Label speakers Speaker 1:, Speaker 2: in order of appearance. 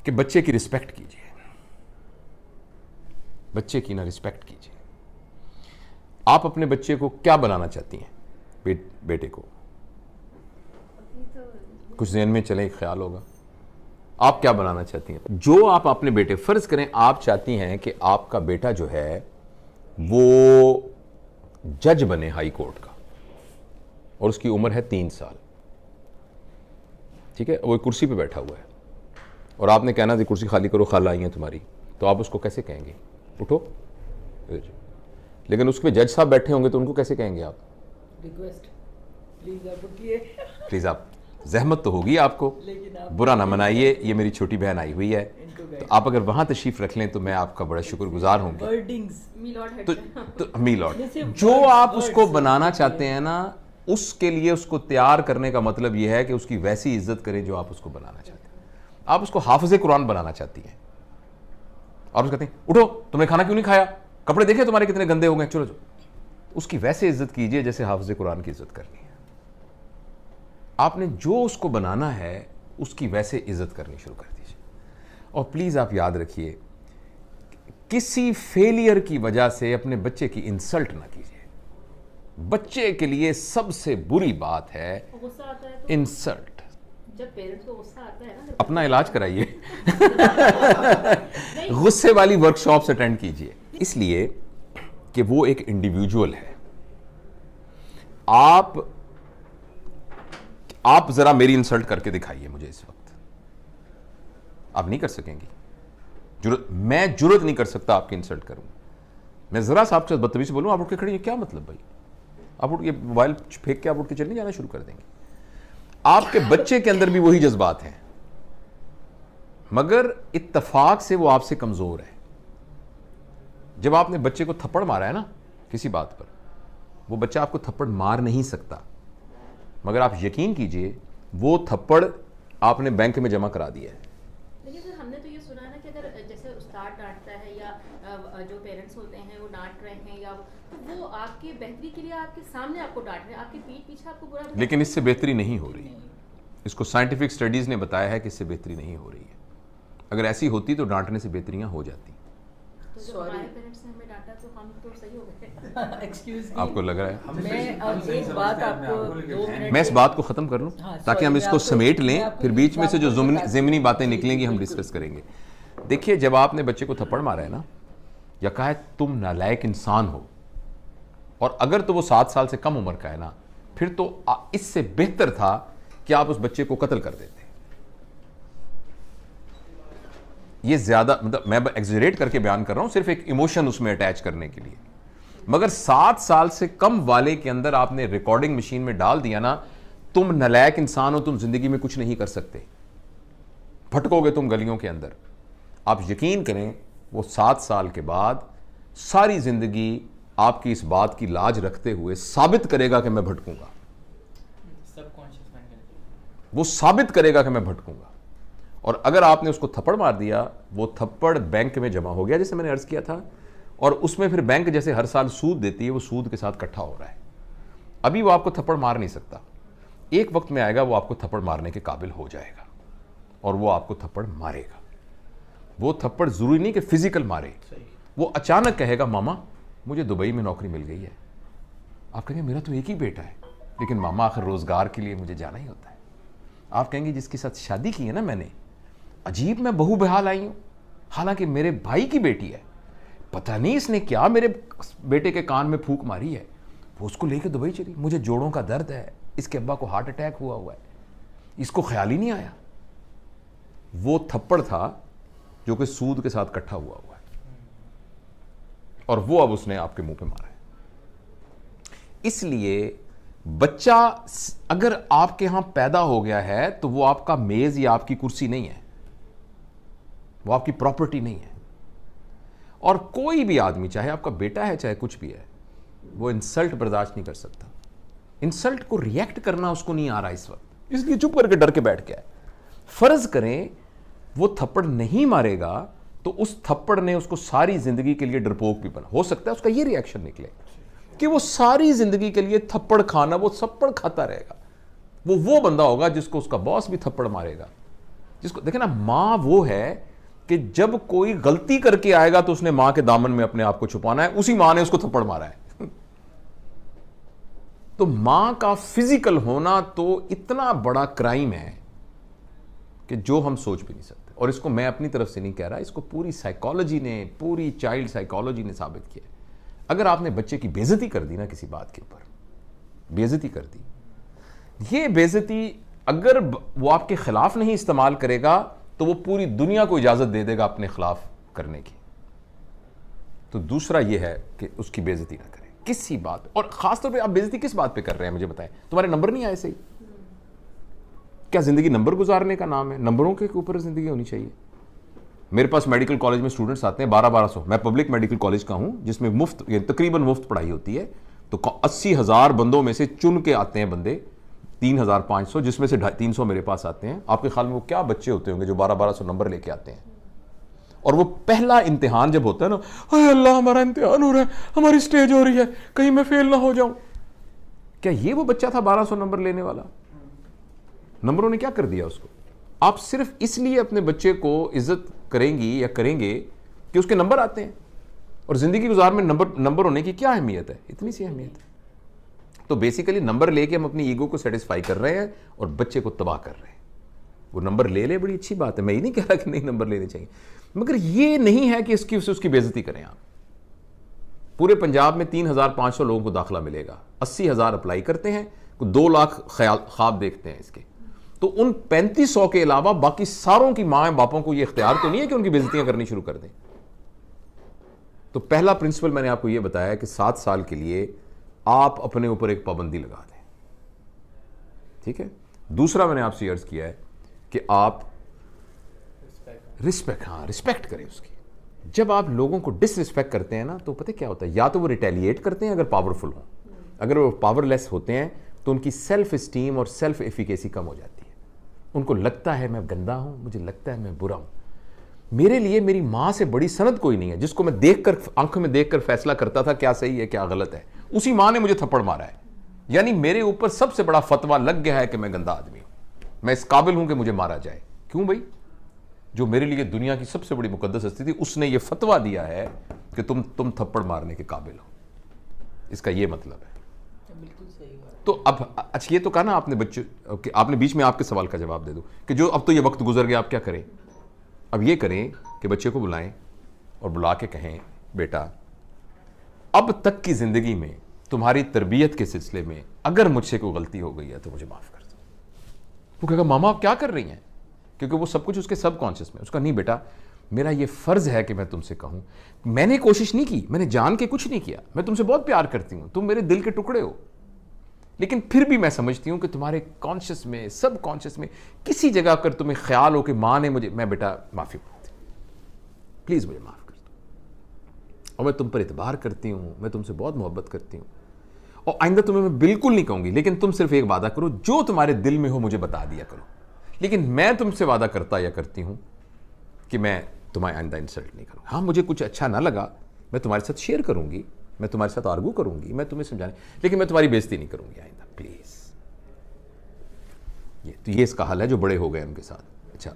Speaker 1: کہ بچے کی رسپیکٹ کیجیے، بچے کی نہ رسپیکٹ کیجیے. آپ اپنے بچے کو کیا بنانا چاہتی ہیں؟ بیٹے کو کچھ ذہن میں چلے، ایک خیال ہوگا آپ کیا بنانا چاہتی ہیں. جو آپ اپنے بیٹے، فرض کریں آپ چاہتی ہیں کہ آپ کا بیٹا جو ہے وہ جج بنے ہائی کورٹ کا، اور اس کی عمر ہے 3 سال، ٹھیک ہے، وہ ایک کرسی پہ بیٹھا ہوا ہے، اور آپ نے کہنا تھی کرسی خالی کرو، خالہ آئی ہیں تمہاری، تو آپ اس کو کیسے کہیں گے؟ اٹھو. لیکن اس پہ جج صاحب بیٹھے ہوں گے تو ان کو کیسے کہیں گے آپ؟
Speaker 2: ریکویسٹ پلیز آپ اٹھیے،
Speaker 1: پلیز آپ، زحمت تو ہوگی آپ کو، برا نہ منائیے، یہ میری چھوٹی بہن آئی ہوئی ہے، تو آپ اگر وہاں تشریف رکھ لیں تو میں آپ کا بڑا شکر گزار ہوں گی. تو میلوٹ جو آپ اس کو بنانا چاہتے ہیں نا، اس کے لیے اس کو تیار کرنے کا مطلب یہ ہے کہ اس کی ویسی عزت کریں جو آپ اس کو بنانا چاہتے ہیں. آپ اس کو حافظ قرآن بنانا چاہتی ہیں، اور اس کہتے ہیں اٹھو تم نے کھانا کیوں نہیں کھایا، کپڑے دیکھے تمہارے کتنے گندے ہو گئے، چلو چلو. اس کی ویسے عزت کیجئے جیسے حافظ قرآن کی عزت کرنی ہے. آپ نے جو اس کو بنانا ہے اس کی ویسے عزت کرنی شروع کر دیجیے. اور پلیز آپ یاد رکھیے، کسی فیلئر کی وجہ سے اپنے بچے کی انسلٹ نہ کیجیے. بچے کے لیے سب سے بری بات ہے انسلٹ.
Speaker 3: جب پیرنٹس کو غصہ آتا ہے نا،
Speaker 1: اپنا علاج کرائیے، غصے والی ورکشاپس اٹینڈ کیجیے، اس لیے کہ وہ ایک انڈیویجول ہے. آپ ذرا میری انسلٹ کر کے دکھائیے مجھے اس وقت. آپ نہیں کر سکیں گی، میں جرت نہیں کر سکتا آپ کی انسلٹ کروں. میں ذرا سا آپ کے ساتھ بدتمیزی بولوں، آپ اٹھ کے کھڑے ہیں، کیا مطلب بھائی؟ آپ اٹھ کے موبائل پھینک کے آپ اٹھ کے چلنے جانا شروع کر دیں گے. آپ کے بچے کے اندر بھی وہی جذبات ہیں، مگر اتفاق سے وہ آپ سے کمزور ہے. جب آپ نے بچے کو تھپڑ مارا ہے نا کسی بات پر، وہ بچہ آپ کو تھپڑ مار نہیں سکتا، مگر آپ یقین کیجئے وہ تھپڑ آپ نے بینک میں جمع کرا دیا ہے.
Speaker 3: لیکن سر ہم نے تو یہ سنا ہے نا کہ اگر جیسے استاد ڈانٹتا ہے یا جو پیرنٹس ہوتے ہیں وہ ڈانٹ رہے ہیں، یا وہ آپ کی بہتری کے لیے آپ کے سامنے آپ کو ڈانٹ رہے ہیں، آپ کی پیٹھ پیچھے آپ کو برا،
Speaker 1: لیکن اس سے بہتری نہیں ہو رہی. اس کو سائنٹیفک سٹڈیز نے بتایا ہے کہ اس سے بہتری نہیں ہو رہی ہے. اگر ایسی ہوتی تو ڈانٹنے سے بہتریاں ہو جاتی.
Speaker 3: تو ہمارے پیرنٹس نے ہمیں ڈانٹا تو ہم تو صحیح ہو گئے.
Speaker 2: ایکسکیوز
Speaker 1: آپ کو لگ رہا ہے
Speaker 2: ایک بات آپ کو 2 منٹ
Speaker 1: میں اس بات کو ختم کر لوں تاکہ ہم اس کو سمیٹ لیں، پھر بیچ میں سے جو ضمنی باتیں نکلیں گی ہم ڈسکس کریں گے. دیکھیے جب آپ نے بچے کو تھپڑ مارا ہے نا، یا کہا ہے تم نالائق انسان ہو، اور اگر تو وہ 7 سال سے کم عمر کا ہے نا، پھر تو اس سے بہتر تھا کہ آپ اس بچے کو قتل کر دیتے. یہ زیادہ، مطلب میں ایگزیجریٹ کر کے بیان کر رہا ہوں صرف ایک ایموشن اس میں اٹیچ کرنے کے لیے. مگر 7 سال سے کم والے کے اندر آپ نے ریکارڈنگ مشین میں ڈال دیا نا، تم نالائق انسان ہو، تم زندگی میں کچھ نہیں کر سکتے، بھٹکو گے تم گلیوں کے اندر. آپ یقین کریں وہ 7 سال کے بعد ساری زندگی آپ کی اس بات کی لاج رکھتے ہوئے ثابت کرے گا کہ میں بھٹکوں گا. وہ ثابت کرے گا کہ میں بھٹکوں گا. اور اگر آپ نے اس کو تھپڑ مار دیا، وہ تھپڑ بینک میں جمع ہو گیا جیسے میں نے عرض کیا تھا، اور اس میں پھر بینک جیسے ہر سال سود دیتی ہے، وہ سود کے ساتھ اکٹھا ہو رہا ہے. ابھی وہ آپ کو تھپڑ مار نہیں سکتا، ایک وقت میں آئے گا وہ آپ کو تھپڑ مارنے کے قابل ہو جائے گا، اور وہ آپ کو تھپڑ مارے گا. وہ تھپڑ ضروری نہیں کہ فزیکل مارے، وہ اچانک کہے گا ماما مجھے دبئی میں نوکری مل گئی ہے. آپ کہیں گے میرا تو ایک ہی بیٹا ہے، لیکن ماما آخر روزگار کے لیے مجھے جانا ہی ہوتا ہے. آپ کہیں گے جس کے ساتھ شادی کی ہے نا میں نے، عجیب میں بہو بحال آئی ہوں، حالانکہ میرے بھائی کی بیٹی ہے، پتہ نہیں اس نے کیا میرے بیٹے کے کان میں پھونک ماری ہے، وہ اس کو لے کے دبئی چلی. مجھے جوڑوں کا درد ہے، اس کے ابا کو ہارٹ اٹیک ہوا ہے، اس کو خیال ہی نہیں آیا. وہ تھپڑ تھا جو کہ سود کے ساتھ اکٹھا ہوا ہے، اور وہ اب اس نے آپ کے منہ پہ مارا ہے. اس لیے بچہ اگر آپ کے ہاں پیدا ہو گیا ہے تو وہ آپ کا میز یا آپ کی کرسی نہیں ہے، وہ آپ کی پراپرٹی نہیں ہے. اور کوئی بھی آدمی، چاہے آپ کا بیٹا ہے چاہے کچھ بھی ہے، وہ انسلٹ برداشت نہیں کر سکتا. انسلٹ کو ریئیکٹ کرنا اس کو نہیں آ رہا اس وقت، اس لیے چپ کر کے ڈر کے بیٹھ گیا ہے. فرض کریں وہ تھپڑ نہیں مارے گا تو اس تھپڑ نے اس کو ساری زندگی کے لیے ڈرپوک بھی بنا. ہو سکتا ہے اس کا یہ ری ایکشن نکلے کہ وہ ساری زندگی کے لیے تھپڑ کھانا، وہ تھپڑ کھاتا رہے گا. وہ بندہ ہوگا جس کو اس کا باس بھی تھپڑ مارے گا جس کو دیکھیں نا، ماں وہ ہے کہ جب کوئی غلطی کر کے آئے گا تو اس نے ماں کے دامن میں اپنے آپ کو چھپانا ہے، اسی ماں نے اس کو تھپڑ مارا ہے. تو ماں کا فزیکل ہونا تو اتنا بڑا کرائم ہے کہ جو ہم سوچ بھی نہیں سکتے. اور اس کو میں اپنی طرف سے نہیں کہہ رہا، اس کو پوری سائیکالوجی نے، پوری چائلڈ سائیکالوجی نے ثابت کیا ہے. اگر آپ نے بچے کی بے عزتی کر دی نا، کسی بات کے اوپر بے عزتی کر دی، یہ بے عزتی اگر وہ آپ کے خلاف نہیں استعمال کرے گا تو وہ پوری دنیا کو اجازت دے دے گا اپنے خلاف کرنے کی. تو دوسرا یہ ہے کہ اس کی بے عزتی نہ کریں کسی بات. اور خاص طور پہ آپ بے عزتی کس بات پہ کر رہے ہیں مجھے بتائیں؟ تمہارے نمبر نہیں آئے صحیح؟ کیا زندگی نمبر گزارنے کا نام ہے؟ نمبروں کے اوپر زندگی ہونی چاہیے. میرے پاس میڈیکل کالج میں اسٹوڈنٹس آتے ہیں 1200. میں پبلک میڈیکل کالج کا ہوں جس میں مفت، تقریباً مفت پڑھائی ہوتی ہے. تو 80,000 بندوں میں سے چن کے آتے ہیں بندے 3,500، جس میں سے 350 میرے پاس آتے ہیں. آپ کے خیال میں وہ کیا بچے ہوتے ہوں گے جو 1200 نمبر لے کے آتے ہیں؟ اور وہ پہلا امتحان جب ہوتا ہے نا، اے اللہ ہمارا امتحان ہو رہا ہے، ہماری سٹیج ہو رہی ہے، کہیں میں فیل نہ ہو جاؤں. کیا یہ وہ بچہ تھا 1200 نمبر لینے والا؟ نمبروں نے کیا کر دیا اس کو؟ آپ صرف اس لیے اپنے بچے کو عزت کریں گی یا کریں گے کہ اس کے نمبر آتے ہیں. اور زندگی گزار میں نمبر ہونے کی کیا اہمیت ہے؟ اتنی سی اہمیت ہے. تو بیسیکلی نمبر لے کے ہم اپنی ایگو کو سیٹسفائی کر رہے ہیں اور بچے کو تباہ کر رہے ہیں. وہ نمبر لے لے، بڑی اچھی بات ہے، میں یہ نہیں کہہ رہا کہ نہیں نمبر لینے چاہیے، مگر یہ نہیں ہے کہ اس کی بے عزتی کریں آپ. پورے پنجاب میں 3,500 لوگوں کو داخلہ ملے گا، 80,000 اپلائی کرتے ہیں، 2 لاکھ خواب دیکھتے ہیں اس کے. تو ان 3500 کے علاوہ باقی ساروں کی ماں باپوں کو یہ اختیار تو نہیں ہے کہ ان کی بے عزتیاں کرنی شروع کر دیں. تو پہلا پرنسپل میں نے آپ کو یہ بتایا کہ 7 سال کے لیے آپ اپنے اوپر ایک پابندی لگا دیں. ٹھیک ہے. دوسرا میں نے آپ سے عرض کیا ہے کہ آپ رسپیکٹ کریں اس کی. جب آپ لوگوں کو ڈس رسپیکٹ کرتے ہیں نا تو پتہ کیا ہوتا ہے، یا تو وہ ریٹیلیٹ کرتے ہیں اگر پاورفل ہوں، اگر وہ پاور لیس ہوتے ہیں تو ان کی سیلف اسٹیم اور سیلف ایفیکیسی کم ہو جاتی ہے. ان کو لگتا ہے میں گندا ہوں، مجھے لگتا ہے میں برا ہوں. میرے لیے میری ماں سے بڑی سند کوئی نہیں ہے جس کو میں دیکھ کر، آنکھوں میں دیکھ کر فیصلہ کرتا تھا کیا صحیح ہے کیا غلط ہے. اسی ماں نے مجھے تھپڑ مارا ہے. یعنی میرے اوپر سب سے بڑا فتویٰ لگ گیا ہے کہ میں گندا آدمی ہوں، میں اس قابل ہوں کہ مجھے مارا جائے. کیوں بھائی؟ جو میرے لیے دنیا کی سب سے بڑی مقدس ہستی تھی، اس نے یہ فتویٰ دیا ہے کہ تم تھپڑ مارنے کے قابل ہو. اس کا یہ مطلب ہے.
Speaker 2: بالکل صحیح بات.
Speaker 1: تو اب اچھا یہ تو کہا نا آپ نے بچے، آپ نے بیچ میں آپ کے سوال کا جواب دے دو کہ جو اب تو یہ وقت گزر گیا آپ کیا کریں. اب یہ کریں کہ بچے کو بلائیں اور بلا کے کہیں بیٹا اب تک کی زندگی میں تمہاری تربیت کے سلسلے میں اگر مجھ سے کوئی غلطی ہو گئی ہے تو مجھے معاف کر دو. وہ کہے گا ماما آپ کیا کر رہی ہیں؟ کیونکہ وہ سب کچھ اس کے سب کانشیس میں. اس کا نہیں بیٹا میرا یہ فرض ہے کہ میں تم سے کہوں، میں نے کوشش نہیں کی، میں نے جان کے کچھ نہیں کیا، میں تم سے بہت پیار کرتی ہوں، تم میرے دل کے ٹکڑے ہو، لیکن پھر بھی میں سمجھتی ہوں کہ تمہارے کانشیس میں، سب کانشیس میں کسی جگہ اگر تمہیں خیال ہو کہ ماں نے مجھے، میں بیٹا معافی مانگتی ہوں، پلیز مجھے معاف کر دو، اور میں تم پر اعتبار کرتی ہوں، میں تم سے بہت محبت کرتی ہوں، اور آئندہ تمہیں میں بالکل نہیں کہوں گی، لیکن تم صرف ایک وعدہ کرو جو تمہارے دل میں ہو مجھے بتا دیا کرو. لیکن میں تم سے وعدہ کرتا یا کرتی ہوں کہ میں تمہیں آئندہ انسلٹ نہیں کروں. ہاں مجھے کچھ اچھا نہ لگا میں تمہارے ساتھ شیئر کروں گی، میں تمہارے ساتھ آرگو کروں گی، میں تمہیں سمجھانے، لیکن میں تمہاری بےزتی نہیں کروں گی آئندہ پلیز. یہ تو یہ اس کا حل ہے جو بڑے ہو گئے ان کے ساتھ. اچھا